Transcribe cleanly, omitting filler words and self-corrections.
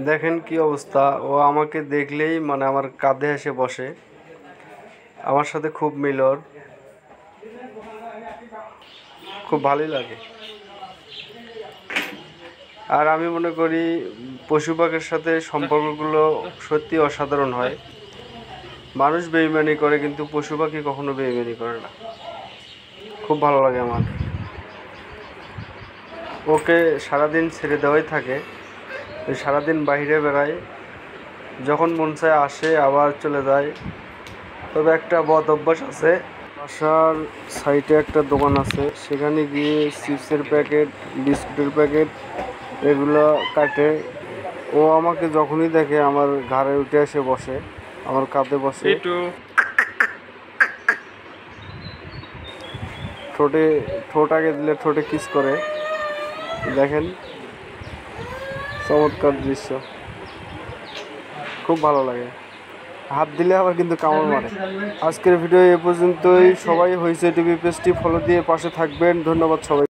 দেখেন কি অবস্থা, ও আমাকে দেখলেই মানে আমার কাঁধে এসে বসে, আমার সাথে খুব মিলর, খুব ভালোই লাগে। আর আমি মনে করি পশু পাখির সাথে সম্পর্কগুলো সত্যি অসাধারণ হয়। মানুষ বেইমানি করে কিন্তু পশু পাখি কখনো বেইমানি করে না। খুব ভালো লাগে আমার। ওকে সারাদিন ছেড়ে দেওয়াই থাকে, সারাদিন বাইরে বেড়ায়, যখন মন চায় আসে আবার চলে যায়। তবে একটা বদ অভ্যাস আছে, বাসার সাইডে একটা দোকান আছে, সেখানে গিয়ে চিপসের প্যাকেট, বিস্কুটের প্যাকেট এগুলো কাটে। ও আমাকে যখনই দেখে আমার ঘাড়ে উঠে এসে বসে, আমার কাঁধে বসে, ঠোঁট আগে দিলে ঠোঁটে কিস করে। দেখেন চমৎকার দৃশ্য, খুব ভালো লাগে। হাত দিলে আবার কিন্তু কামড় মারে। আজকের ভিডিও এ পর্যন্তই। সবাই হইচই টিভি পেজটি ফলো দিয়ে পাশে থাকবেন। ধন্যবাদ সবাই।